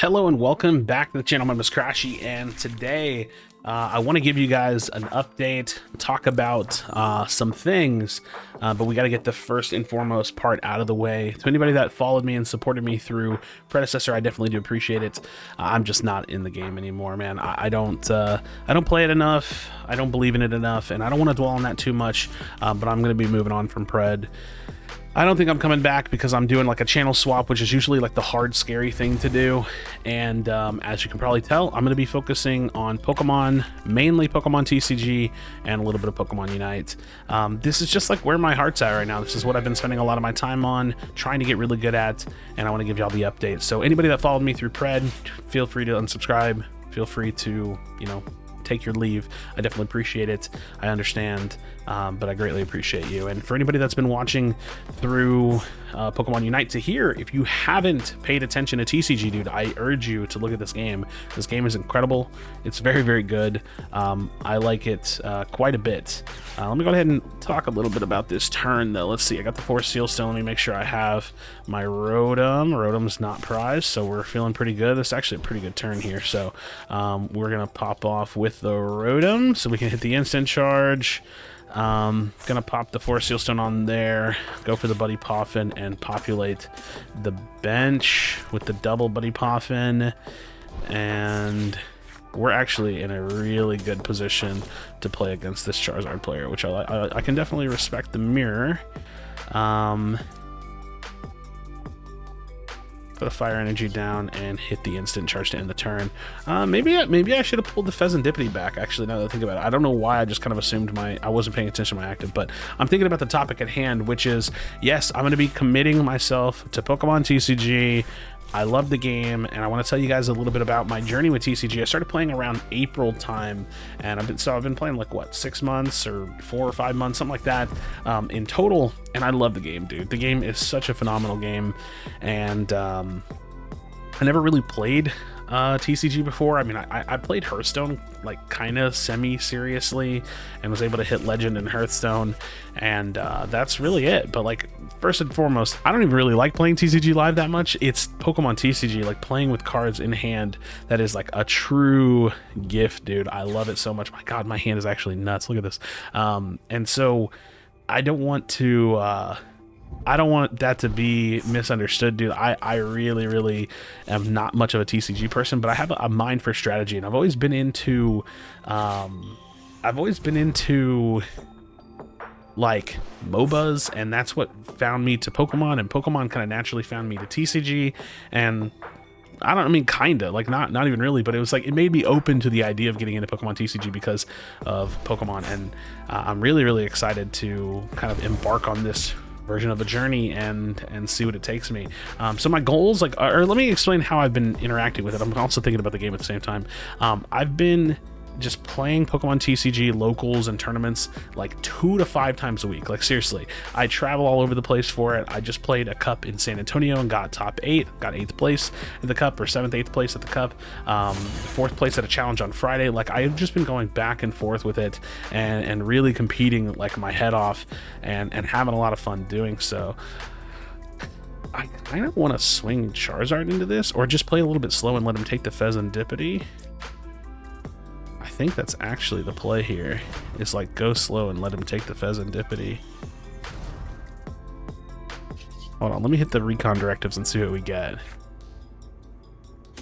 Hello and welcome back to the channel. My name is Krashy, and today I want to give you guys an update, talk about some things, but we got to get the first and foremost part out of the way. To anybody that followed me and supported me through predecessor, I definitely do appreciate it. I'm just not in the game anymore, man. I don't play it enough. I don't believe in it enough, and I don't want to dwell on that too much. But I'm going to be moving on from Pred. I don't think I'm coming back because I'm doing like a channel swap, which is usually like the hard, scary thing to do. And as you can probably tell, I'm going to be focusing on Pokemon, mainly Pokemon TCG and a little bit of Pokemon Unite. This is just like where my heart's at right now. This is what I've been spending a lot of my time on, trying to get really good at, and I want to give y'all the update. So anybody that followed me through Pred, feel free to unsubscribe. Feel free to, take your leave. I definitely appreciate it. I understand, but I greatly appreciate you. And for anybody that's been watching through Pokemon Unite to here, if you haven't paid attention to TCG, dude, I urge you to look at this game. This game is incredible. It's very, very good. I like it quite a bit. Let me go ahead and talk a little bit about this turn, though. Let's see. I got the 4 Seal still. Let me make sure I have my Rotom. Rotom's not prized, so we're feeling pretty good. This is actually a pretty good turn here. So we're going to pop off with the Rotom so we can hit the instant charge. Gonna pop the 4 Sealstone on there, go for the Buddy Poffin and populate the bench with the double Buddy Poffin, and we're actually in a really good position to play against this Charizard player, which I can definitely respect the mirror. Put a Fire Energy down and hit the instant charge to end the turn. Maybe I should have pulled the Pheasantipity back, actually, now that I think about it. I don't know why I just kind of assumed I wasn't paying attention to my active, but I'm thinking about the topic at hand, which is, yes, I'm going to be committing myself to Pokemon TCG. I love the game, and I want to tell you guys a little bit about my journey with TCG. I started playing around April time, and I've been playing like, what, 6 months or 4 or 5 months, something like that, in total, and I love the game, dude. The game is such a phenomenal game, and I never really played TCG before. I mean, I played Hearthstone like kind of semi-seriously and was able to hit Legend in Hearthstone, and that's really it. But like, first and foremost, I don't even really like playing TCG live that much. It's Pokemon TCG, like playing with cards in hand, that is like a true gift, dude. I love it so much. My God, my hand is actually nuts. Look at this. And so I don't want that to be misunderstood, dude. I really, really am not much of a TCG person, but I have a mind for strategy, and I've always been into like MOBAs, and that's what found me to Pokemon, and Pokemon kind of naturally found me to TCG. And kinda, like not even really, but it was like, it made me open to the idea of getting into Pokemon TCG because of Pokemon, and I'm really, really excited to kind of embark on this version of a journey and see what it takes me. So my goals, or let me explain how I've been interacting with it. I'm also thinking about the game at the same time. I've been just playing Pokemon TCG locals and tournaments like 2 to 5 times a week. Like, seriously, I travel all over the place for it. I just played a cup in San Antonio and got top 8, got 8th place at the cup, or 7th, 8th place at the cup, 4th place at a challenge on Friday. Like, I've just been going back and forth with it and really competing like my head off and having a lot of fun doing so. I kind of want to swing Charizard into this, or just play a little bit slow and let him take the Pheasantipity. I think that's actually the play here, is like go slow and let him take the Pheasantipity. Hold on, let me hit the recon directives and see what we get.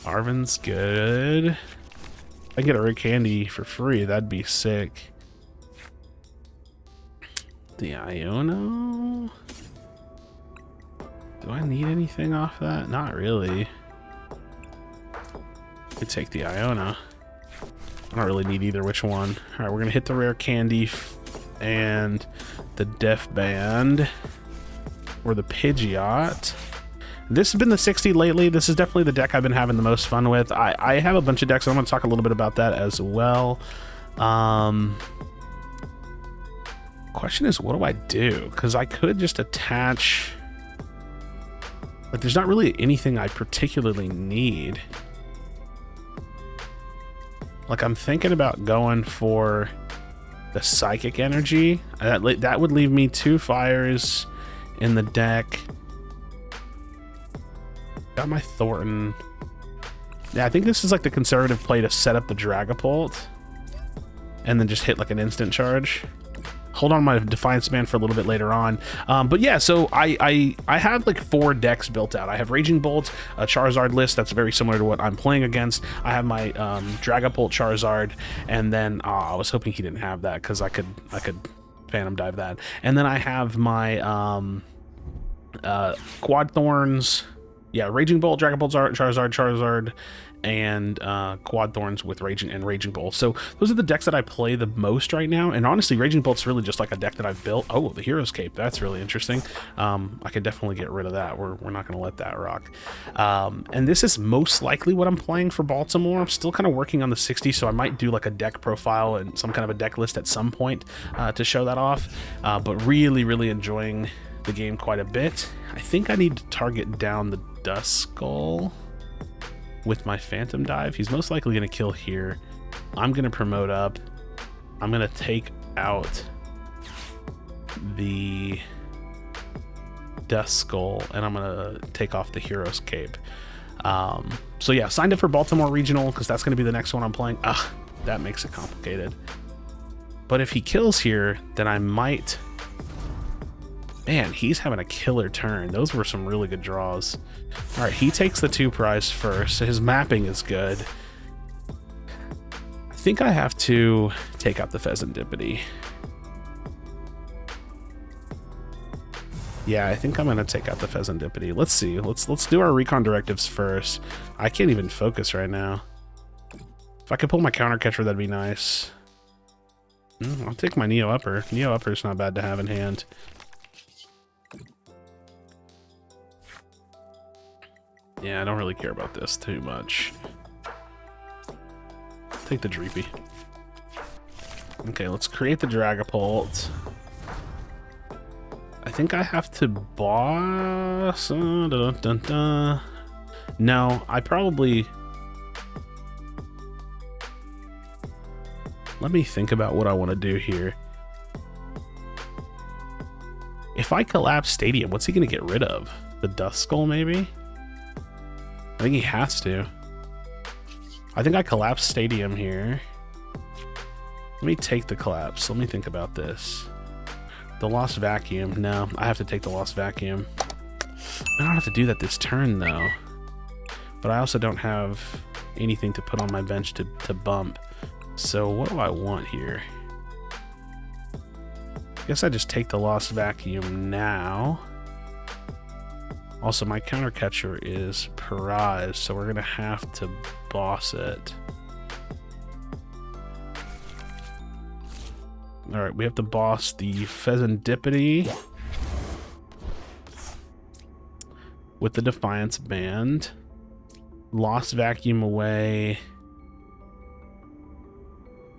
Arven's good. If I get a rare candy for free, that'd be sick. The Iono? Do I need anything off that? Not really. Could take the Iona. I don't really need either which one. All right, we're gonna hit the rare candy and the Deaf Band, or the Pidgeot. This has been the 60 lately. This is definitely the deck I've been having the most fun with. I have a bunch of decks, so I'm gonna talk a little bit about that as well. Question is, what do I do? Because I could just attach, like, there's not really anything I particularly need. Like, I'm thinking about going for the Psychic Energy. That would leave me 2 fires in the deck. Got my Thornton. Yeah, I think this is like the conservative play to set up the Dragapult and then just hit like an instant charge. Hold on my Defiance Band for a little bit later on. But yeah, so I have like 4 decks built out. I have Raging Bolt, a Charizard list that's very similar to what I'm playing against. I have my Dragapult Charizard, and then I was hoping he didn't have that because I could Phantom Dive that. And then I have my Quad Thorns. Yeah, Raging Bolt, Dragapult, Charizard, and Quad Thorns with Raging Bolt. So those are the decks that I play the most right now, and honestly Raging Bolt's really just like a deck that I've built. Oh, the Hero's Cape, that's really interesting. I could definitely get rid of that. We're not going to let that rock. And this is most likely what I'm playing for Baltimore. I'm still kind of working on the 60, so I might do like a deck profile and some kind of a deck list at some point to show that off, but really enjoying the game quite a bit. I think I need to target down the Duskull with my Phantom Dive. He's most likely going to kill here. I'm going to promote up. I'm going to take out the Duskull, and I'm going to take off the Hero's Cape. So yeah, signed up for Baltimore Regional because that's going to be the next one I'm playing. That makes it complicated. But if he kills here, then I might... Man, he's having a killer turn. Those were some really good draws. All right, he takes the 2 prize first. So his mapping is good. I think I have to take out the Pheasantipity. Yeah, I think I'm gonna take out the Pheasantipity. Let's see. Let's do our recon directives first. I can't even focus right now. If I could pull my counter catcher, that'd be nice. I'll take my Neo Upper. Neo Upper is not bad to have in hand. Yeah, I don't really care about this too much. Take the Dreepy. Okay, let's create the Dragapult. I think I have to boss... No, I probably... Let me think about what I want to do here. If I collapse Stadium, what's he going to get rid of? The Duskull, maybe? I think he has to. I think I collapse Stadium here. Let me take the collapse. Let me think about this. The Lost Vacuum. No, I have to take the Lost Vacuum. I don't have to do that this turn, though. But I also don't have anything to put on my bench to bump. So what do I want here? I guess I just take the Lost Vacuum now. Also, my counter catcher is Paraz, so we're gonna have to boss it. All right, we have to boss the Pheasantipity with the Defiance Band. Lost Vacuum away.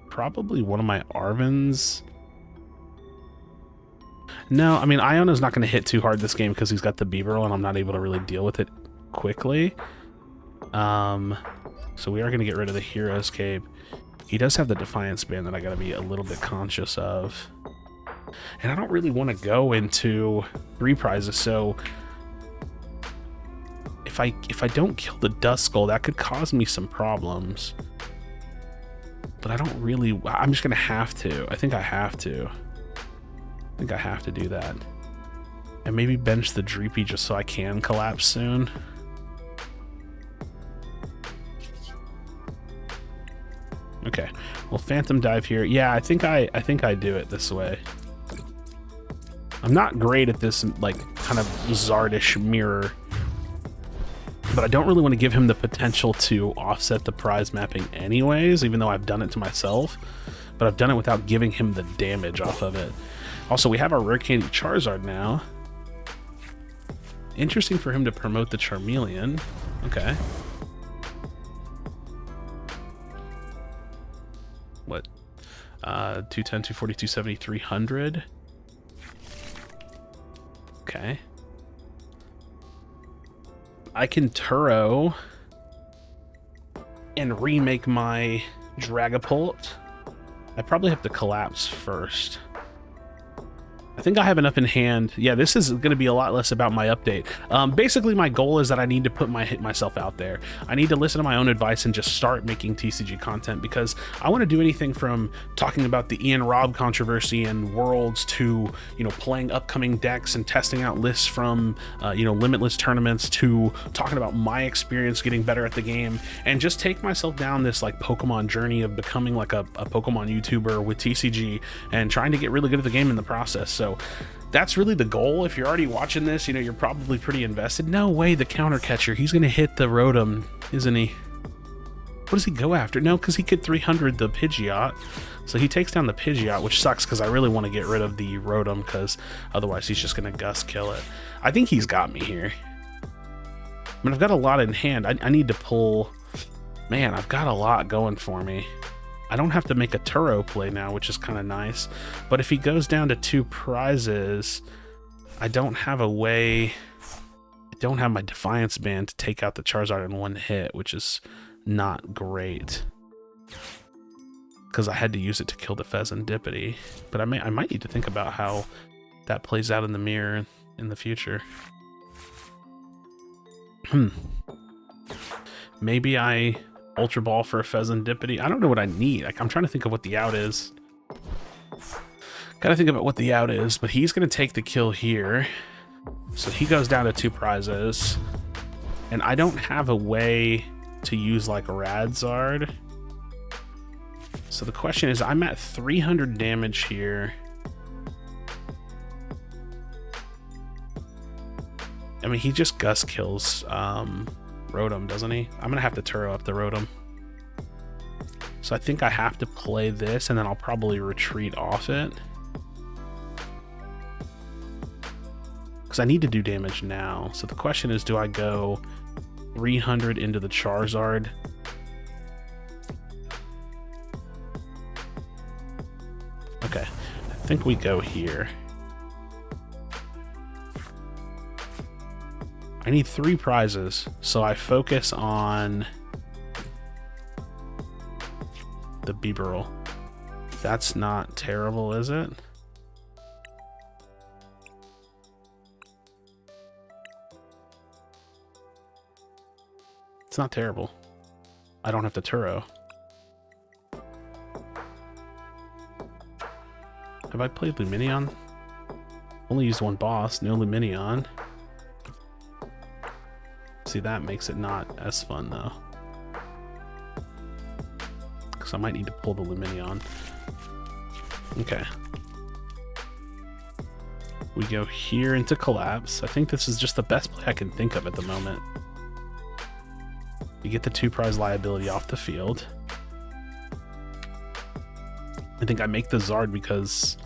Probably one of my Arvins. No, I mean, Iona's not going to hit too hard this game because he's got the Beaverl and I'm not able to really deal with it quickly. So we are going to get rid of the Hero's Cape. He does have the Defiance Band that I got to be a little bit conscious of. And I don't really want to go into 3 prizes, so if I don't kill the Duskull, that could cause me some problems. But I don't really... I'm just going to have to. I think I have to. I think I have to do that. And maybe bench the Dreepy just so I can collapse soon. Okay. Well, Phantom Dive here. Yeah, I think I do it this way. I'm not great at this, like, kind of Zardish mirror. But I don't really want to give him the potential to offset the prize mapping anyways, even though I've done it to myself. But I've done it without giving him the damage off of it. Also, we have our Rare Candy Charizard now. Interesting for him to promote the Charmeleon. Okay. What? 210, 240, 270, 300. Okay. I can Turo and remake my Dragapult. I probably have to collapse first. I think I have enough in hand. Yeah, this is going to be a lot less about my update. Basically, my goal is that I need to put myself out there. I need to listen to my own advice and just start making TCG content, because I want to do anything from talking about the Ian Robb controversy and Worlds to, you know, playing upcoming decks and testing out lists from, you know, limitless tournaments, to talking about my experience getting better at the game, and just take myself down this like Pokemon journey of becoming like a Pokemon YouTuber with TCG and trying to get really good at the game in the process. So that's really the goal. If you're already watching this, you know, you're probably pretty invested. No way, the counter catcher. He's going to hit the Rotom, isn't he? What does he go after? No, because he could 300 the Pidgeot. So he takes down the Pidgeot, which sucks because I really want to get rid of the Rotom, because otherwise he's just going to Gust kill it. I think he's got me here. I mean, I've got a lot in hand. I need to pull... Man, I've got a lot going for me. I don't have to make a Turo play now, which is kind of nice. But if he goes down to 2 prizes, I don't have a way... I don't have my Defiance Band to take out the Charizard in one hit, which is not great. Because I had to use it to kill the Fezandipity. But I might need to think about how that plays out in the mirror in the future. Maybe I... Ultra Ball for a Fezandipity. I don't know what I need. I'm trying to think of what the out is. Gotta think about what the out is, but he's gonna take the kill here. So he goes down to 2 prizes. And I don't have a way to use like a Radzard. So the question is, I'm at 300 damage here. I mean, he just Gust kills Rotom, doesn't he? I'm gonna have to Turo up the Rotom. So I think I have to play this, and then I'll probably retreat off it. Because I need to do damage now. So the question is, do I go 300 into the Charizard? Okay, I think we go here. I need 3 prizes, so I focus on the Bibarel. That's not terrible, is it? It's not terrible. I don't have to Turo. Have I played Lumineon? Only used 1 boss, no Lumineon. See, that makes it not as fun though, because I might need to pull the Lumineon. Okay, we go here into Collapse. I think this is just the best play I can think of at the moment. You get the 2 prize liability off the field. I think I make the Zard because...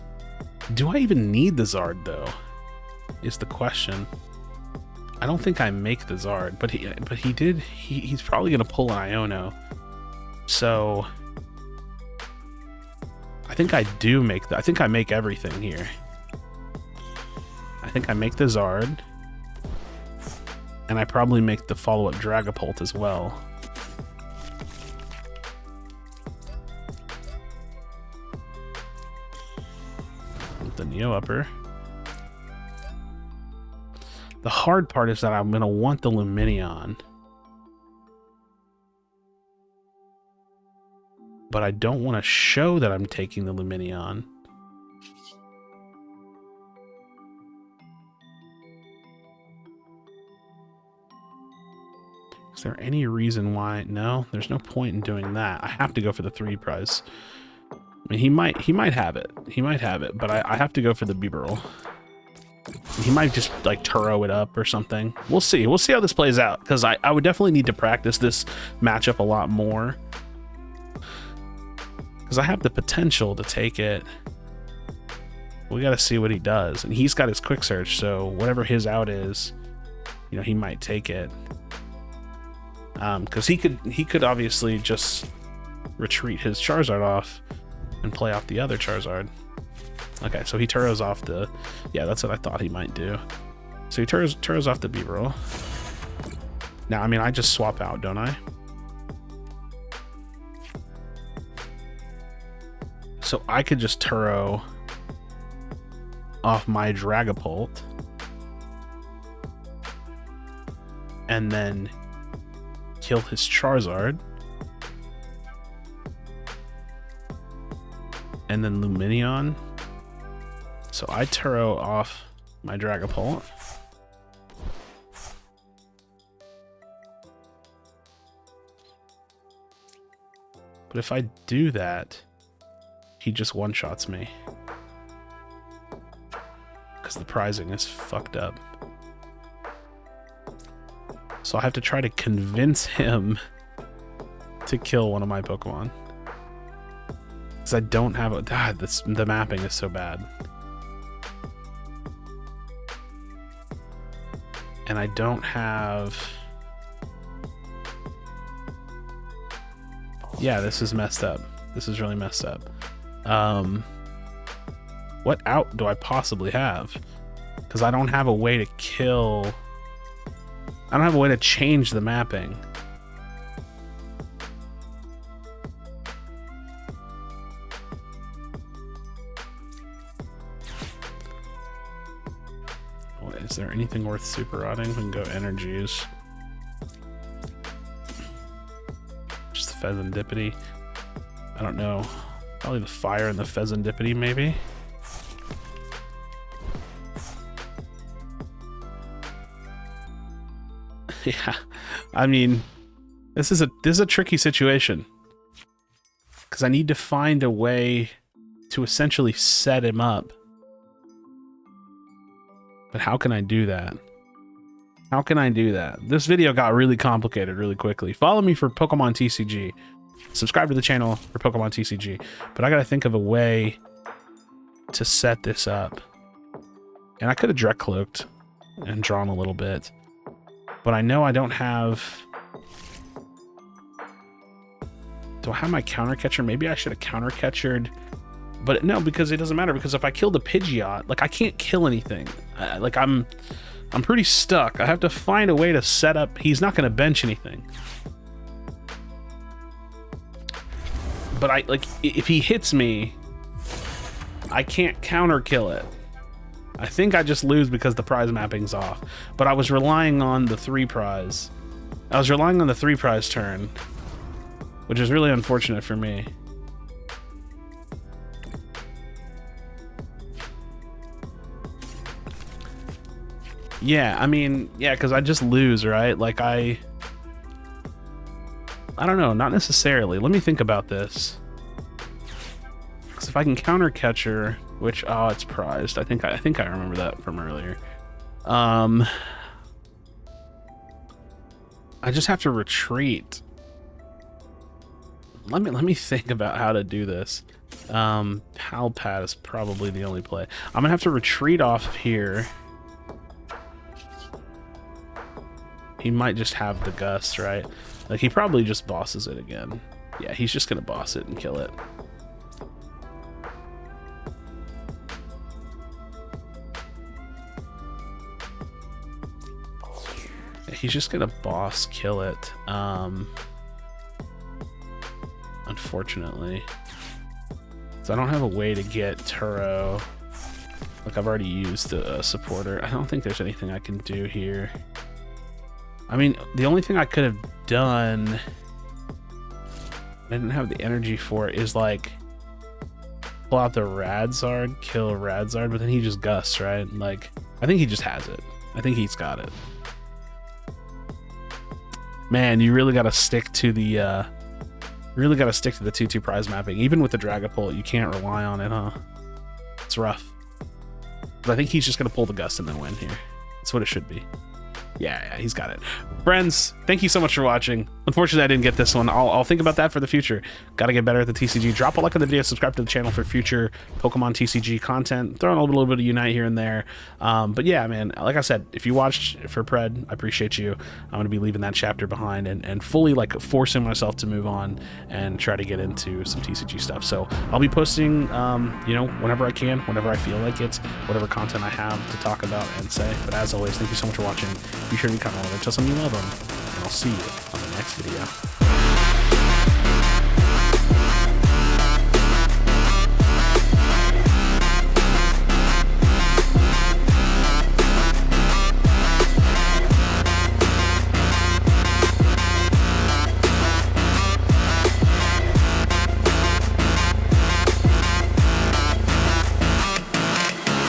Do I even need the Zard though, is the question. I don't think I make the Zard, but he's probably gonna pull an Iono. So I think I do make I think I make everything here. I think I make the Zard, and I probably make the follow-up Dragapult as well. With the Neo Upper. The hard part is that I'm going to want the Lumineon. But I don't want to show that I'm taking the Lumineon. Is there any reason why? No, there's no point in doing that. I have to go for the 3 prize. I mean, he might have it. He might have it, but I have to go for the Bibarel. He might just like Turo it up or something. We'll see. We'll see how this plays out, because I would definitely need to practice this matchup a lot more, because I have the potential to take it. We got to see what he does, and he's got his Quick Search, so whatever his out is, you know, he might take it. Because he could obviously just retreat his Charizard off and play off the other Charizard. Okay, so he Turos off the... Yeah, that's what I thought he might do. So he Turos off the Bibarel. Now, I mean, I just swap out, don't I? So I could just Turo off my Dragapult and then kill his Charizard and then Lumineon. So I Turo off my Dragapult. But if I do that, he just one-shots me. Because the prizing is fucked up. So I have to try to convince him to kill one of my Pokemon. Because I don't have a... God, the mapping is so bad. And I don't have... Yeah, this is messed up. This is really messed up. What out do I possibly have? Because I don't have a way to kill... I don't have a way to change the mapping. Is there anything worth super rodding? We can go energies. Just the Pheasantipity. I don't know. Probably the fire and the Pheasantipity, maybe. Yeah, I mean, this is a tricky situation because I need to find a way to essentially set him up. But how can I do that? How can I do that? This video got really complicated really quickly. Follow me for Pokemon TCG. Subscribe to the channel for Pokemon TCG. But I gotta think of a way to set this up. And I could have direct cloaked and drawn a little bit. But I know I don't have... Do I have my counter catcher? Maybe I should have counter catchered. But no, because it doesn't matter. Because if I kill the Pidgeot, like I can't kill anything. Like I'm pretty stuck. I have to find a way to set up. He's not going to bench anything. But if he hits me, I can't counter kill it. I think I just lose because the prize mapping's off. But I was relying on the 3 prize. I was relying on the 3 prize turn, which is really unfortunate for me. Yeah, I mean, yeah, because I just lose, right? Like I don't know, not necessarily. Let me think about this. Because if I can counter catcher, which it's prized. I think I remember that from earlier. I just have to retreat. Let me think about how to do this. Palpad is probably the only play. I'm gonna have to retreat off of here. He might just have the gust, right? Like he probably just bosses it again. Yeah, he's just gonna boss it and kill it. He's just gonna boss kill it. Unfortunately. So I don't have a way to get Turo. Like I've already used a supporter. I don't think there's anything I can do here. I mean, the only thing I could have done, I didn't have the energy for it, is like pull out the Radzard, kill a Radzard, but then he just gusts, right? Like, I think he just has it. I think he's got it. Man, you really got to stick to the 2/2 prize mapping. Even with the Dragapult, you can't rely on it, huh? It's rough. But I think he's just gonna pull the gust and then win here. That's what it should be. Yeah, he's got it. Friends, thank you so much for watching. Unfortunately, I didn't get this one. I'll think about that for the future. Got to get better at the TCG. Drop a like on the video, subscribe to the channel for future Pokemon TCG content. Throw in a little bit of Unite here and there. But yeah, man, like I said, if you watched for Pred, I appreciate you. I'm going to be leaving that chapter behind and fully like forcing myself to move on and try to get into some TCG stuff. So I'll be posting, you know, whenever I can, whenever I feel like it, whatever content I have to talk about and say. But as always, thank you so much for watching. Be sure to comment, tell someone you love them, and I'll see you on the next video.